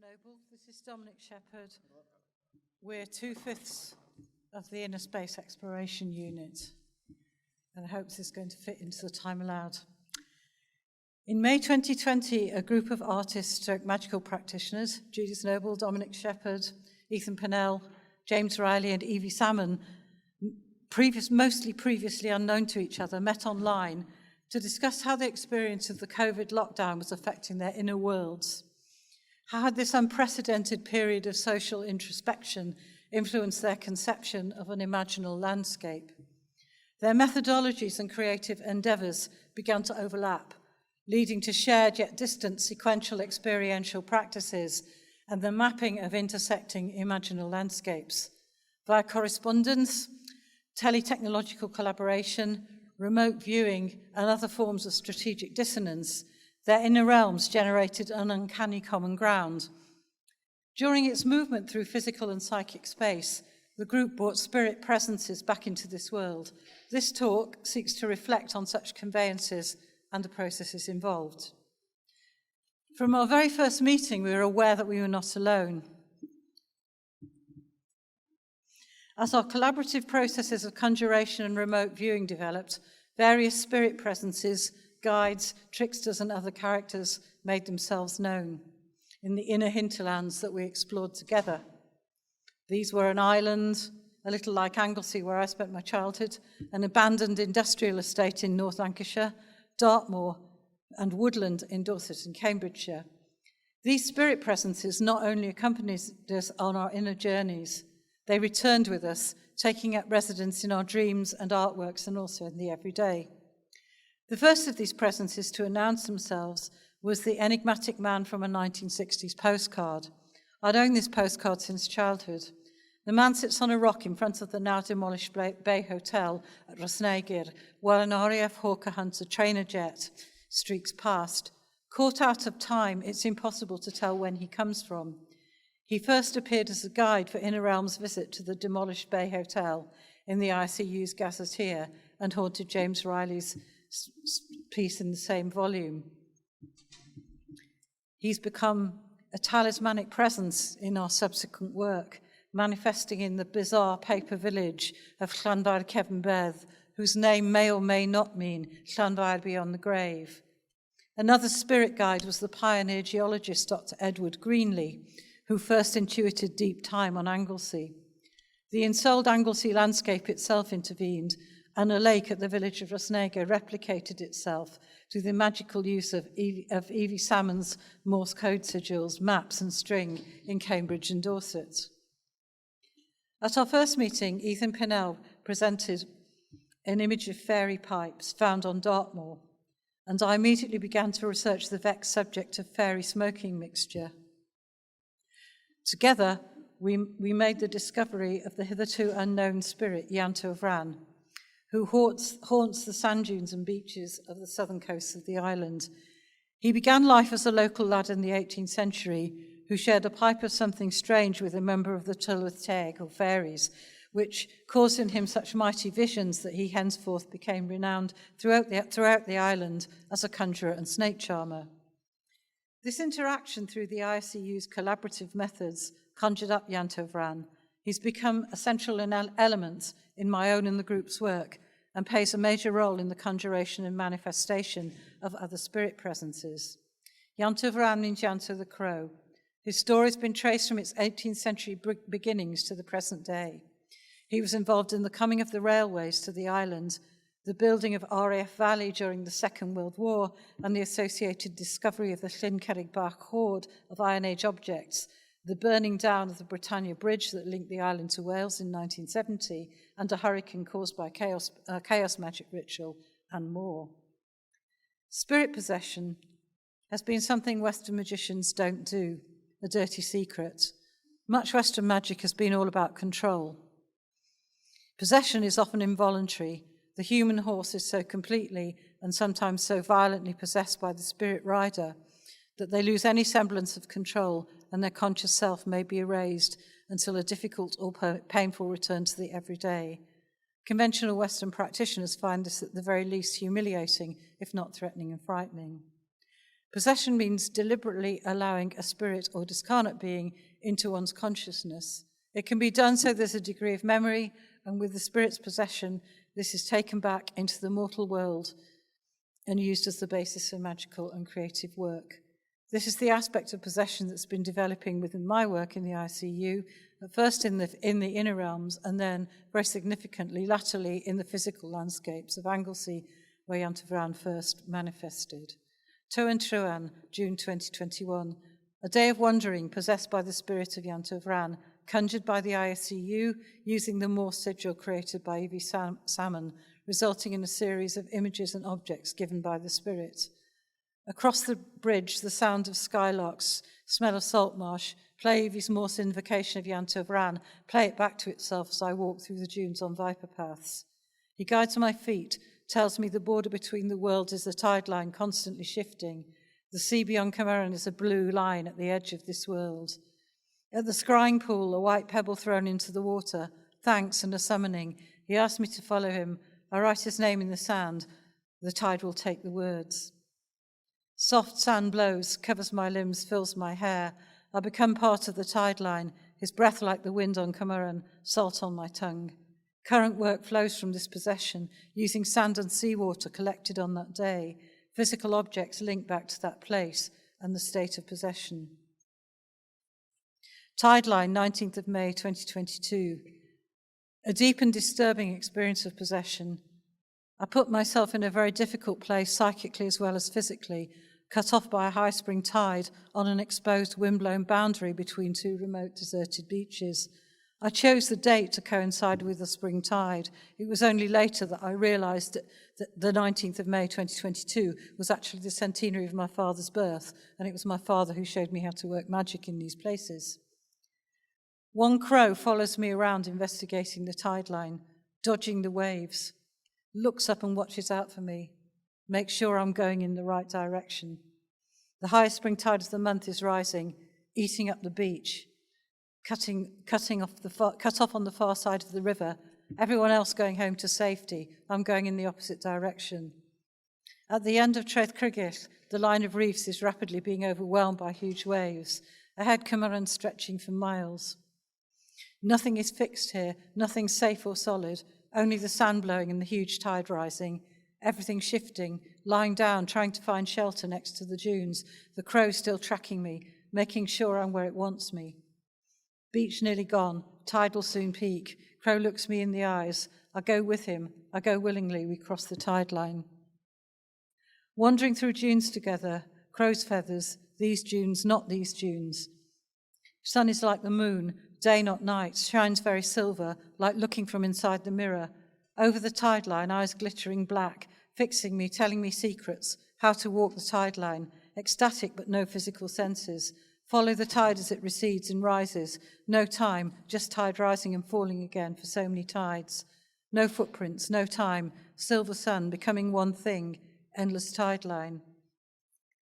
Noble. This is Dominic Shepherd. We're 2/5 of the Inner Space Exploration Unit, and I hope this is going to fit into the time allowed. In May 2020, a group of artists, magical practitioners, Judith Noble, Dominic Shepherd, Ethan Pennell, James Riley, and Evie Salmon, mostly previously unknown to each other, met online to discuss how the experience of the COVID lockdown was affecting their inner worlds. How had this unprecedented period of social introspection influenced their conception of an imaginal landscape? Their methodologies and creative endeavors began to overlap, leading to shared yet distant sequential experiential practices and the mapping of intersecting imaginal landscapes. Via correspondence, teletechnological collaboration, remote viewing, and other forms of strategic dissonance, their inner realms generated an uncanny common ground. During its movement through physical and psychic space, the group brought spirit presences back into this world. This talk seeks to reflect on such conveyances and the processes involved. From our very first meeting, we were aware that we were not alone. As our collaborative processes of conjuration and remote viewing developed, various spirit presences, guides, tricksters, and other characters made themselves known in the inner hinterlands that we explored together. These were an island, a little like Anglesey, where I spent my childhood, an abandoned industrial estate in North Lancashire, Dartmoor, and woodland in Dorset and Cambridgeshire. These spirit presences not only accompanied us on our inner journeys, they returned with us, taking up residence in our dreams and artworks and also in the everyday. The first of these presences to announce themselves was the enigmatic man from a 1960s postcard. I'd owned this postcard since childhood. The man sits on a rock in front of the now demolished Bay Hotel at Rosneigir, while an RAF Hawker Hunter trainer jet streaks past. Caught out of time, it's impossible to tell when he comes from. He first appeared as a guide for Inner Realm's visit to the demolished Bay Hotel in the ISEU's gazetteer and haunted James Riley's piece in the same volume. He's become a talismanic presence in our subsequent work, manifesting in the bizarre paper village of Llanfair Cefn, whose name may or may not mean Llanfair beyond the grave. Another spirit guide was the pioneer geologist Dr. Edward Greenlee, who first intuited deep time on Anglesey. The ensouled Anglesey landscape itself intervened, and a lake at the village of Rosneigir replicated itself through the magical use of Evie Salmon's Morse code sigils, maps and string in Cambridge and Dorset. At our first meeting, Ethan Pennell presented an image of fairy pipes found on Dartmoor, and I immediately began to research the vexed subject of fairy smoking mixture. Together, we made the discovery of the hitherto unknown spirit, Ianto Vran, who haunts the sand dunes and beaches of the southern coast of the island. He began life as a local lad in the 18th century who shared a pipe of something strange with a member of the Tylwyth Teg, or fairies, which caused in him such mighty visions that he henceforth became renowned throughout the island as a conjurer and snake charmer. This interaction through the ISEU's collaborative methods conjured up Ianto Vran. He's become a central element in my own and the group's work and plays a major role in the conjuration and manifestation of other spirit presences. Ianto Vran means Ianto the Crow. His story has been traced from its 18th century beginnings to the present day. He was involved in the coming of the railways to the island, the building of RAF Valley during the Second World War, and the associated discovery of the Llyn Cerrig Bach hoard of Iron Age objects, the burning down of the Britannia Bridge that linked the island to Wales in 1970, and a hurricane caused by chaos magic ritual, and more. Spirit possession has been something Western magicians don't do, a dirty secret. Much Western magic has been all about control. Possession is often involuntary. The human horse is so completely and sometimes so violently possessed by the spirit rider that they lose any semblance of control and their conscious self may be erased until a difficult or painful return to the everyday. Conventional Western practitioners find this at the very least humiliating, if not threatening and frightening. Possession means deliberately allowing a spirit or discarnate being into one's consciousness. It can be done so there's a degree of memory, and with the spirit's possession, this is taken back into the mortal world and used as the basis for magical and creative work. This is the aspect of possession that's been developing within my work in the ISEU, at first in the inner realms, and then, very significantly, latterly in the physical landscapes of Anglesey, where Iant of Ran first manifested. Toan Truan, June 2021. A day of wandering, possessed by the spirit of Iant of Ran, conjured by the ISEU, using the Morse sigil created by Evie Salmon, resulting in a series of images and objects given by the spirit. Across the bridge, the sound of skylarks, smell of salt marsh, play Evie's Morse invocation of Iant of Ran, play it back to itself as I walk through the dunes on viper paths. He guides my feet, tells me the border between the worlds is a tide line constantly shifting. The sea beyond Cameron is a blue line at the edge of this world. At the scrying pool, a white pebble thrown into the water, thanks and a summoning. He asked me to follow him. I write his name in the sand. The tide will take the words. Soft sand blows, covers my limbs, fills my hair. I become part of the tide line, his breath like the wind on Cameron, salt on my tongue. Current work flows from this possession, using sand and seawater collected on that day. Physical objects link back to that place and the state of possession. Tideline, 19th of May, 2022. A deep and disturbing experience of possession. I put myself in a very difficult place, psychically as well as physically, cut off by a high spring tide on an exposed, wind-blown boundary between two remote, deserted beaches. I chose the date to coincide with the spring tide. It was only later that I realised that the 19th of May 2022 was actually the centenary of my father's birth, and it was my father who showed me how to work magic in these places. One crow follows me around investigating the tide line, dodging the waves, looks up and watches out for me, makes sure I'm going in the right direction. The highest spring tide of the month is rising, eating up the beach, cut off on the far side of the river, everyone else going home to safety. I'm going in the opposite direction. At the end of Treth Crigith, the line of reefs is rapidly being overwhelmed by huge waves, ahead Cameron stretching for miles. Nothing is fixed here, nothing safe or solid, only the sand blowing and the huge tide rising, everything shifting, lying down, trying to find shelter next to the dunes, the crow still tracking me, making sure I'm where it wants me. Beach nearly gone, tide will soon peak, crow looks me in the eyes, I go with him, I go willingly, we cross the tide line. Wandering through dunes together, crow's feathers, these dunes, not these dunes. Sun is like the moon, day not night, shines very silver, like looking from inside the mirror. Over the tide line, eyes glittering black, fixing me, telling me secrets, how to walk the tide line, ecstatic but no physical senses. Follow the tide as it recedes and rises. No time, just tide rising and falling again for so many tides. No footprints, no time, silver sun, becoming one thing, endless tide line.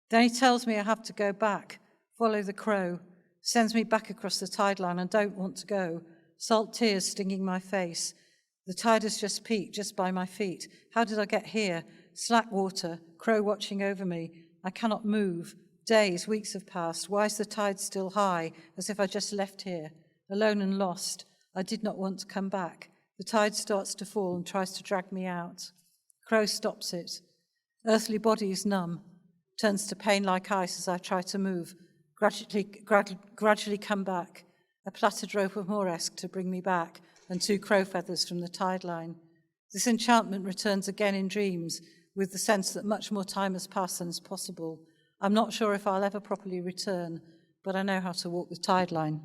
Then he tells me I have to go back, follow the crow, sends me back across the tide line. I don't want to go. Salt tears stinging my face. The tide has just peaked, just by my feet. How did I get here? Slack water, crow watching over me. I cannot move. Days, weeks have passed. Why is the tide still high, as if I just left here, alone and lost? I did not want to come back. The tide starts to fall and tries to drag me out. Crow stops it. Earthly body is numb, turns to pain like ice as I try to move. Gradually come back, a plaited rope of Moresque to bring me back, and 2 crow feathers from the tide line. This enchantment returns again in dreams, with the sense that much more time has passed than is possible. I'm not sure if I'll ever properly return, but I know how to walk the tide line.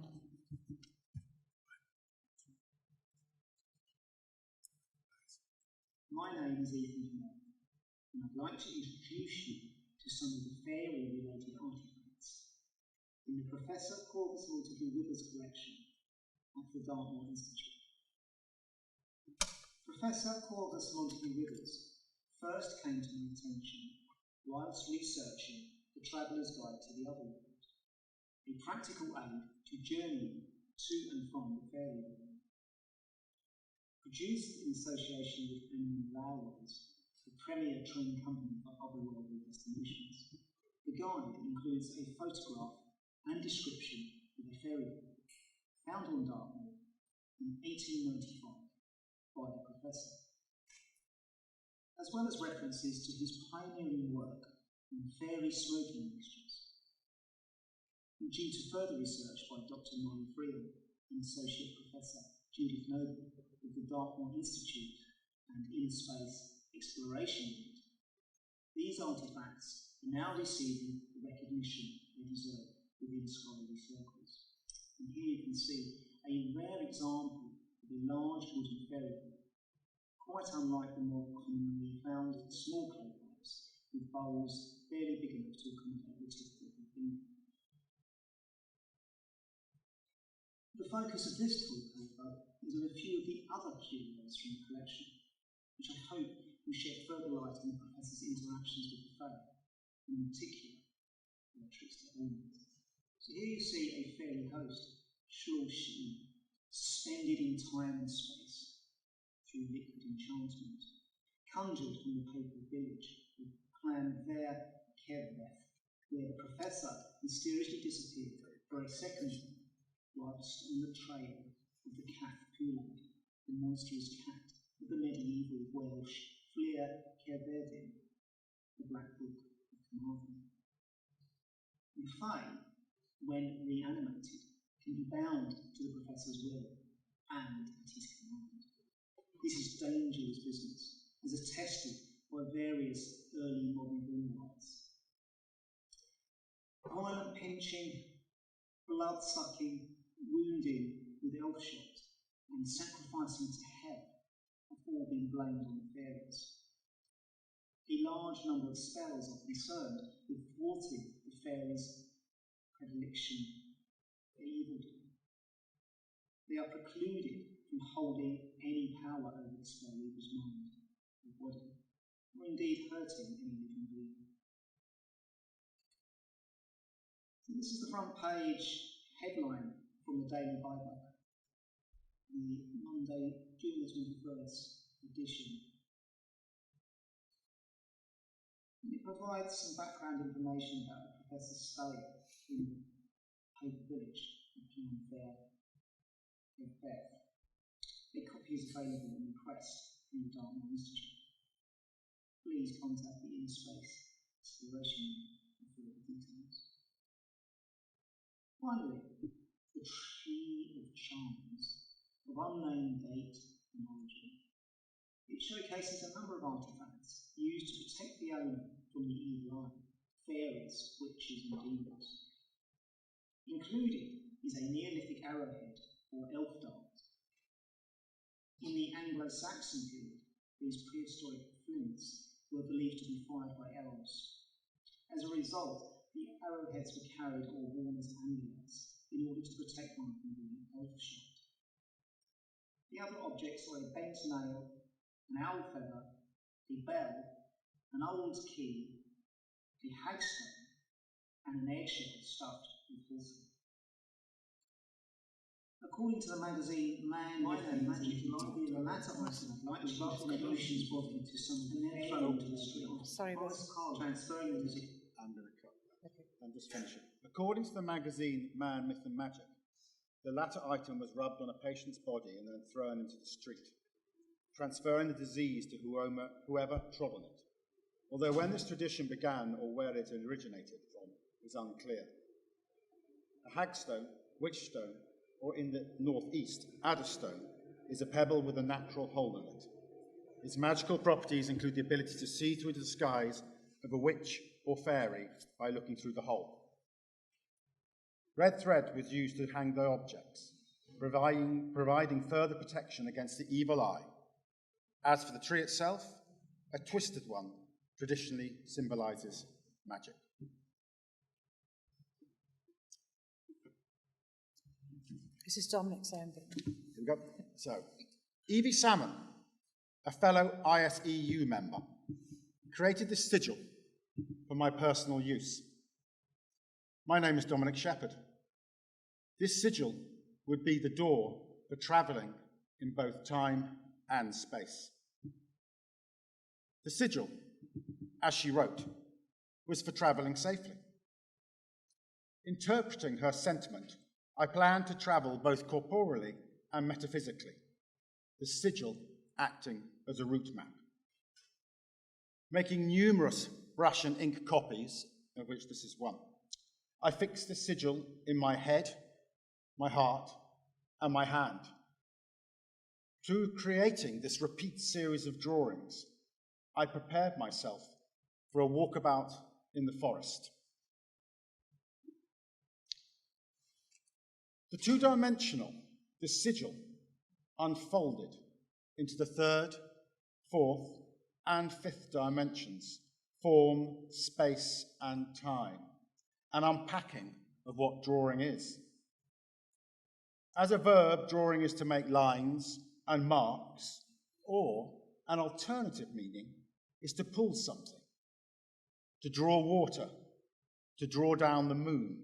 My name is Evie Salmon, and I'd like to introduce you to some of the fairy-related artifacts in the Professor Corvus Montague Withers collection at the Dartmoor Institute. Professor Corvus Montague Withers first came to my attention whilst researching The Traveller's Guide to the Otherworld, a practical aid to journeying to and from the fairyland. Produced in association with Pennell and James Riley, the premier train company for otherworldly destinations, The guide includes a photograph and description of a fairy book found on Dartmoor in 1895 by the professor, as well as references to his pioneering work on fairy smoking mixtures. And due to further research by Dr. Muriel and Associate Professor Judith Noble of the Dartmoor Institute and Inner Space Exploration Unit, these artefacts are now receiving the recognition they deserve within scholarly circles. And here you can see a rare example of a large wooden fairy book, quite unlike the more commonly found small clay pipes with bowls barely big enough to accommodate the tip of the finger. The focus of this talk, however, is on a few of the other curios from the collection, which I hope will shed further light on the professor's interactions with the faith, in particular, their trickster elements. So here you see a fairy host, Shul-Shi, suspended in time and space through liquid enchantment, conjured from the papal village of Clan-Ver Kerbeth, where the professor mysteriously disappeared for a second time whilst on the trail of the Cath Cúlaig, the monstrous cat of the medieval Welsh Fleer Cerbydin, the Black Book of Carmarthen. And Fae, when reanimated, can be bound to the professor's will and at his command. This is dangerous business, as attested by various early modern boom rites. Violent pinching, blood-sucking, wounding with elf shot, and sacrificing to hell have all been blamed on the fairies. A large number of spells are concerned with thwarting the fairies' predilection for evildoing. They are precluded from holding any power over the spell weaver's mind or body, or indeed hurting any living being. So this is the front page headline from the Daily Bible, the Monday, June the 21st edition. And it provides some background information about the professor's stay in the Papal Village of Clan-Ver Kerbeth. A copy is available on request from the Dartmoor Institute. Please contact the Inner Space Exploration Unit for further details. Finally, the Tree of Charms, of unnamed date and origin. It showcases a number of artefacts used to protect the owner from the evil eye, fairies, witches and demons. Included is a Neolithic arrowhead or elf dart. In the Anglo-Saxon period, these prehistoric flints were believed to be fired by elves. As a result, the arrowheads were carried or worn as amulets in order to protect one from being elf shot. The other objects are a bent nail, an owl feather, a bell, an old key, a hagstone, and an eggshell stuffed with horsehair. According to the magazine Man with Magic, the latter item likely rubs Evolution's body to some and then thrown into the street. Sorry, Boris Karloff transferring the music. I'm going to cut that. Okay. I'm just finishing. According to the magazine Man, Myth and Magic, the latter item was rubbed on a patient's body and then thrown into the street, transferring the disease to whoever trod on it. Although when this tradition began or where it originated from is unclear. A hagstone, witchstone, or in the northeast, adderstone, is a pebble with a natural hole in it. Its magical properties include the ability to see through the disguise of a witch or fairy by looking through the hole. Red thread was used to hang the objects, providing further protection against the evil eye. As for the tree itself, a twisted one traditionally symbolises magic. This is Dominic saying that. Here we go. So, Evie Salmon, a fellow ISEU member, created this sigil for my personal use. My name is Dominic Shepherd. This sigil would be the door for travelling in both time and space. The sigil, as she wrote, was for travelling safely. Interpreting her sentiment, I planned to travel both corporeally and metaphysically, the sigil acting as a route map. Making numerous brush and ink copies, of which this is one, I fixed the sigil in my head, my heart, and my hand. Through creating this repeat series of drawings, I prepared myself for a walkabout in the forest. The two-dimensional, the sigil, unfolded into the third, fourth, and fifth dimensions, form, space, and time, an unpacking of what drawing is. As a verb, drawing is to make lines and marks, or an alternative meaning is to pull something, to draw water, to draw down the moon.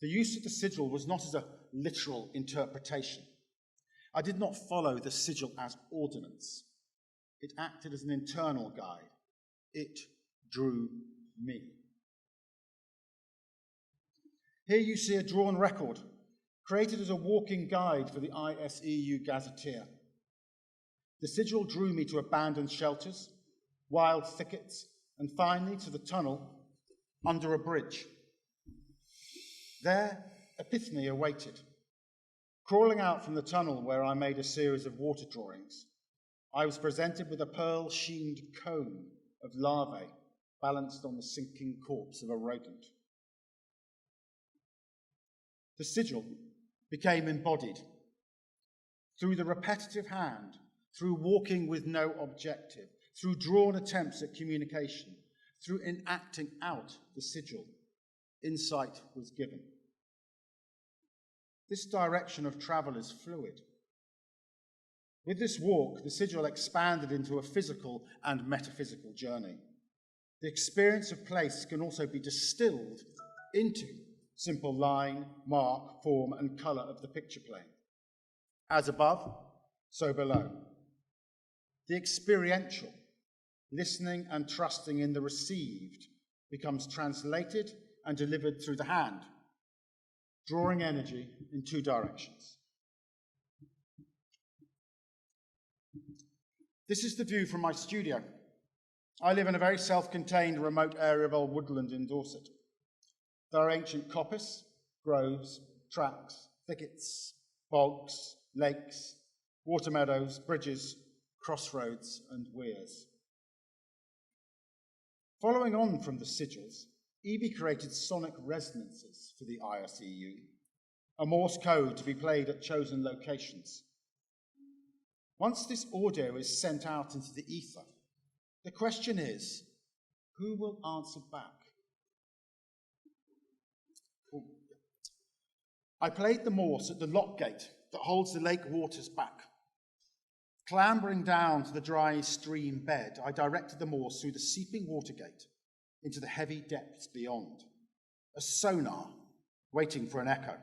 The use of the sigil was not as a literal interpretation. I did not follow the sigil as ordinance. It acted as an internal guide. It drew me. Here you see a drawn record, created as a walking guide for the ISEU gazetteer. The sigil drew me to abandoned shelters, wild thickets, and finally to the tunnel under a bridge. There, epiphany awaited. Crawling out from the tunnel where I made a series of water drawings, I was presented with a pearl-sheened cone of larvae balanced on the sinking corpse of a rodent. The sigil became embodied through the repetitive hand, through walking with no objective, through drawn attempts at communication, through enacting out the sigil. Insight was given. This direction of travel is fluid. With this walk, the sigil expanded into a physical and metaphysical journey. The experience of place can also be distilled into simple line, mark, form, and colour of the picture plane. As above, so below. The experiential, listening and trusting in the received, becomes translated and delivered through the hand, drawing energy in two directions. This is the view from my studio. I live in a very self-contained remote area of old woodland in Dorset. There are ancient coppice, groves, tracks, thickets, bogs, lakes, water meadows, bridges, crossroads, and weirs. Following on from the sigils, Evie created sonic resonances for the ISEU, a Morse code to be played at chosen locations. Once this audio is sent out into the ether, the question is, who will answer back? I played the Morse at the lock gate that holds the lake waters back. Clambering down to the dry stream bed, I directed the Morse through the seeping water gate into the heavy depths beyond, a sonar waiting for an echo.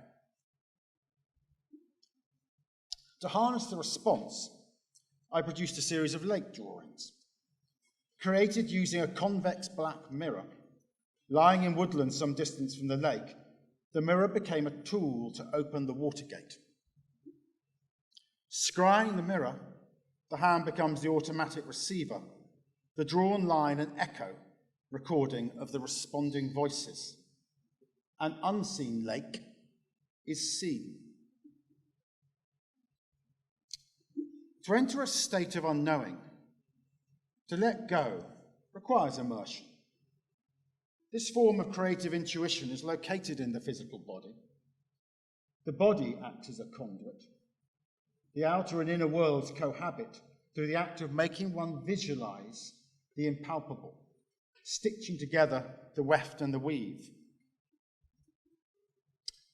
To harness the response, I produced a series of lake drawings, created using a convex black mirror. Lying in woodland some distance from the lake, the mirror became a tool to open the water gate. Scrying the mirror, the hand becomes the automatic receiver, the drawn line an echo, recording of the responding voices. An unseen lake is seen. To enter a state of unknowing, to let go, requires immersion. This form of creative intuition is located in the physical body. The body acts as a conduit. The outer and inner worlds cohabit through the act of making one visualize the impalpable, stitching together the weft and the weave.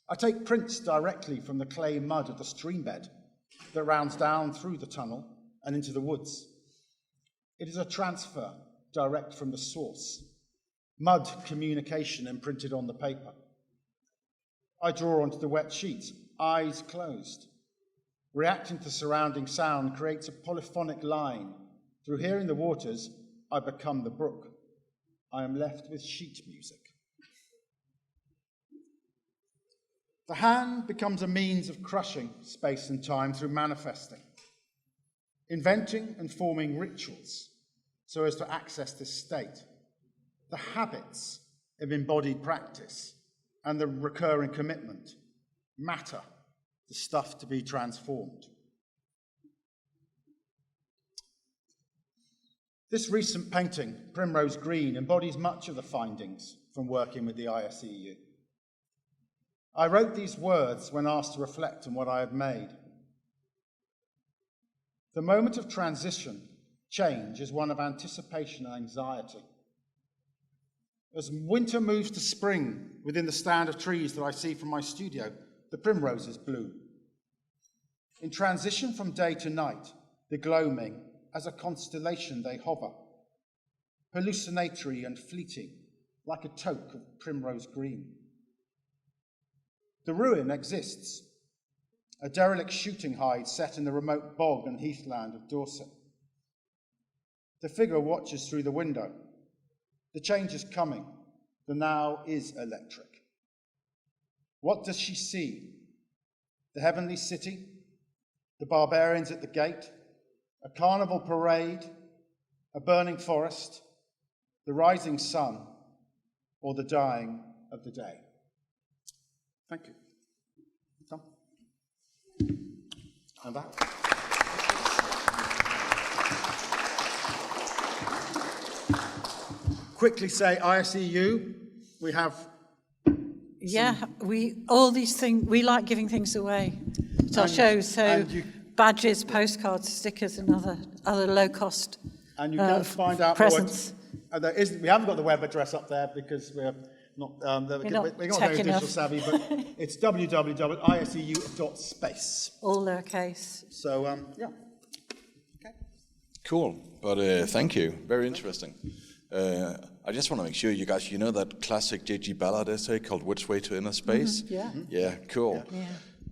I take prints directly from the clay mud of the streambed that rounds down through the tunnel and into the woods. It is a transfer direct from the source, mud communication imprinted on the paper. I draw onto the wet sheets, eyes closed. Reacting to surrounding sound creates a polyphonic line. Through hearing the waters, I become the brook. I am left with sheet music. The hand becomes a means of crushing space and time through manifesting, inventing and forming rituals so as to access this state, the habits of embodied practice and the recurring commitment, matter, the stuff to be transformed. This recent painting, Primrose Green, embodies much of the findings from working with the ISEU. I wrote these words when asked to reflect on what I had made. The moment of transition, change, is one of anticipation and anxiety. As winter moves to spring within the stand of trees that I see from my studio, the primroses bloom. In transition from day to night, the gloaming, as a constellation they hover, hallucinatory and fleeting, like a toque of primrose green. The ruin exists, a derelict shooting hide set in the remote bog and heathland of Dorset. The figure watches through the window. The change is coming. The now is electric. What does she see? The heavenly city, the barbarians at the gate, a carnival parade, a burning forest, the rising sun, or the dying of the day. Thank you. Tom? And that. Quickly say ISEU, we have... Yeah, all these things, we like giving things away to our shows, so badges, postcards, stickers, and other low-cost and you can find out presents. More. We haven't got the web address up there because we're not very digital savvy, but it's www.iseu.space. All lowercase. So, yeah. Okay. Cool, but thank you. Very interesting. I just want to make sure you guys, you know that classic J.G. Ballard essay called Which Way to Inner Space? Mm-hmm. Yeah. Mm-hmm. Yeah, cool. Yeah.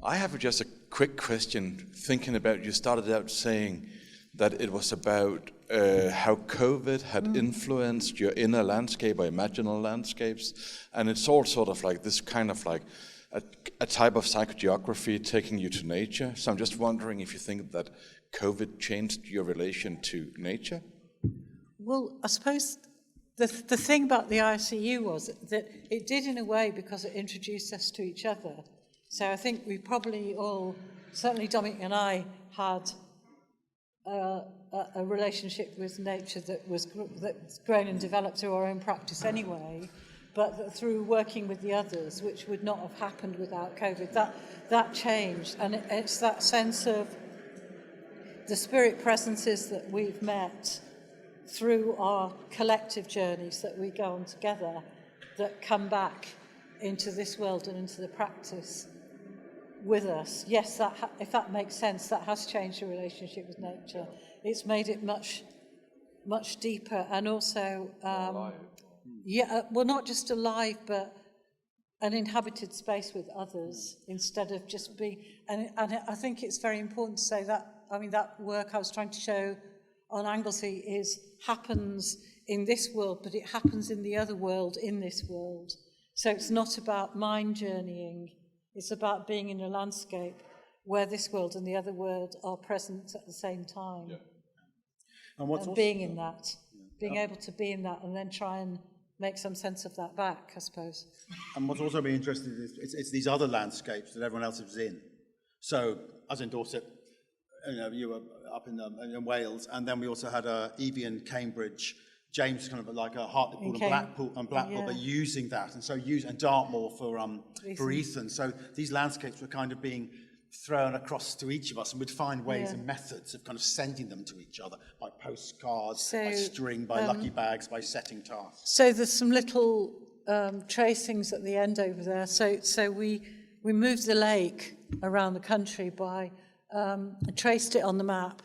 I have just a quick question, thinking about, you started out saying that it was about how COVID had influenced your inner landscape or imaginal landscapes, and it's all sort of like this kind of like a type of psychogeography taking you to nature. So I'm just wondering if you think that COVID changed your relation to nature? Well, I suppose the thing about the ISEU was that it did in a way because it introduced us to each other. So I think we probably all, certainly Dominic and I, had a relationship with nature that's grown and developed through our own practice anyway, but that through working with the others, which would not have happened without COVID, that changed. And it's that sense of the spirit presences that we've met through our collective journeys that we go on together that come back into this world and into the practice with us. Yes, if that makes sense, that has changed the relationship with nature. It's made it much, much deeper, and also, well, not just alive, but an inhabited space with others instead of just being. And I think it's very important to say that. I mean, that work I was trying to show on Anglesey happens in this world, but it happens in the other world in this world. So it's not about mind journeying. It's about being in a landscape where this world and the other world are present at the same time. Yeah. And being in that, being able to be in that and then try and make some sense of that back, I suppose. And what's also been interesting is it's these other landscapes that everyone else is in. So, as in Dorset, you were up in Wales, and then we also had Evie in Cambridge, James kind of like a Hartlepool and Blackpool, but using that, and so and Dartmoor for Ethan. So these landscapes were kind of being thrown across to each of us, and we'd find ways and methods of kind of sending them to each other by postcards, by string, by lucky bags, by setting tasks. So there's some little tracings at the end over there. So we moved the lake around the country by traced it on the map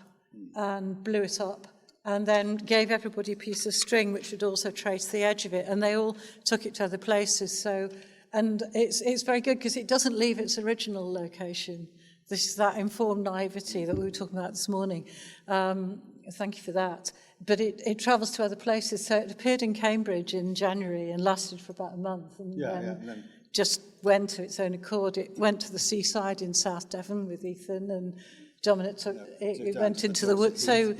and blew it up, and then gave everybody a piece of string which would also trace the edge of it, and they all took it to other places. So, and it's very good because it doesn't leave its original location. This is that informed naivety that we were talking about this morning. thank you for that. But it travels to other places. So it appeared in Cambridge in January and lasted for about a month. And then just went to its own accord. It went to the seaside in South Devon with Ethan, and Dominic took it went into the woods. So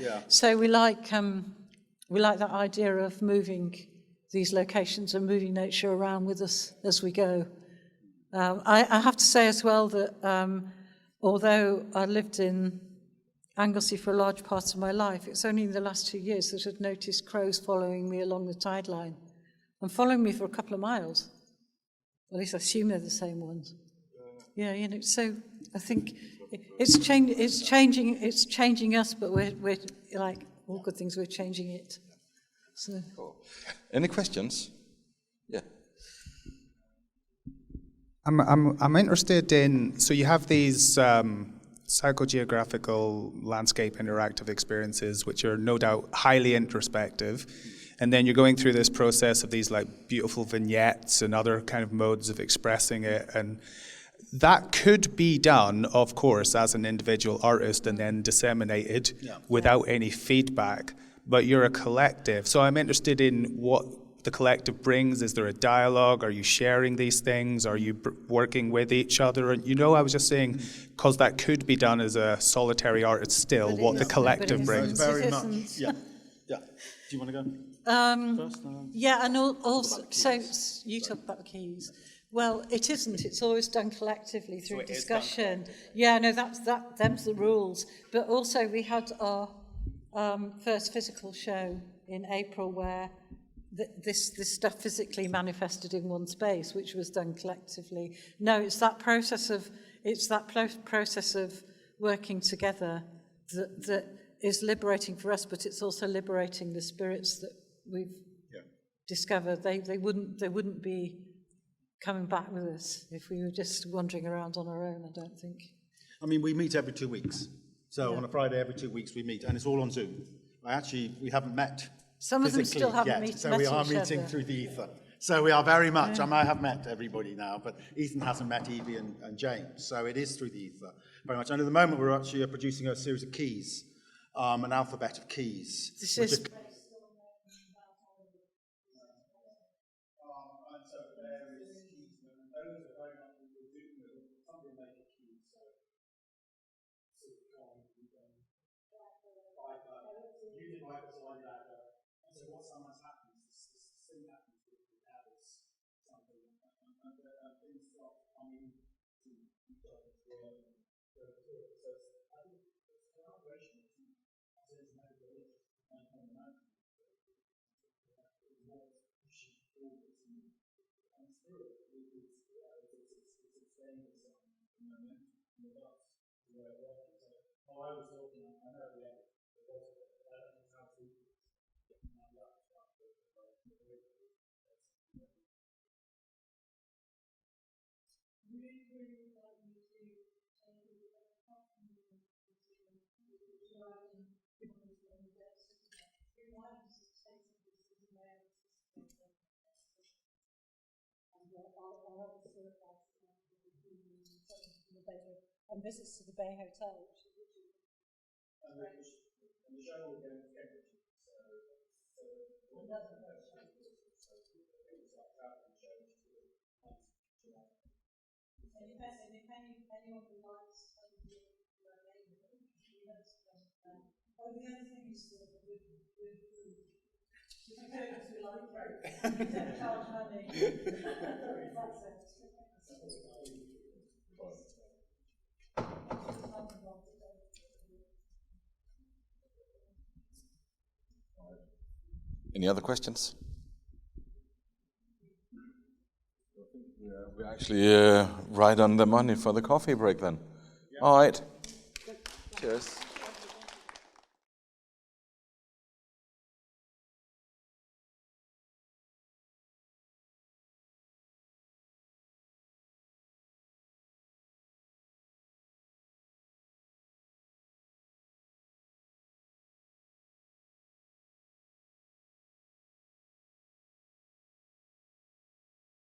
we like that idea of moving these locations and moving nature around with us as we go. I have to say as well that although I lived in Anglesey for a large part of my life, it's only in the last 2 years that I've noticed crows following me along the tide line and following me for a couple of miles. At least I assume they're the same ones. Yeah, you know. So I think it's changing us, but we're like all good things. We're changing it. So. Cool. Any questions? Yeah. I'm interested in, so you have these psychogeographical landscape interactive experiences, which are no doubt highly introspective, and then you're going through this process of these like beautiful vignettes and other kind of modes of expressing it, and that could be done, of course, as an individual artist and then disseminated without any feedback, but you're a collective. So I'm interested in what the collective brings. Is there a dialogue? Are you sharing these things? Are you working with each other? And I was just saying, because that could be done as a solitary artist still, what the collective brings. Very much. Yeah. Do you want to go first? Yeah, and also, so you talk about the keys. Well, it isn't. It's always done collectively through discussion. Yeah, no, them's the rules. But also, we had our first physical show in April where this stuff physically manifested in one space, which was done collectively. No, it's that process of working together that is liberating for us, but it's also liberating the spirits that we've discovered. They wouldn't be coming back with us if we were just wandering around on our own, I don't think. I mean, we meet every 2 weeks. So on a Friday every 2 weeks we meet, and it's all on Zoom. We haven't met some of them still haven't met so we are meeting through the ether. So we are very much, I have met everybody now, but Ethan hasn't met Evie and James, so it is through the ether very much. And at the moment we're actually producing a series of keys, an alphabet of keys. This is... And visits to the Bay Hotel, which is and the show will go to Cambridge. And if anyone would like to spend the other thing is that with we don't charge money. That's it. Any other questions? We're actually right on the money for the coffee break then. All right. Cheers.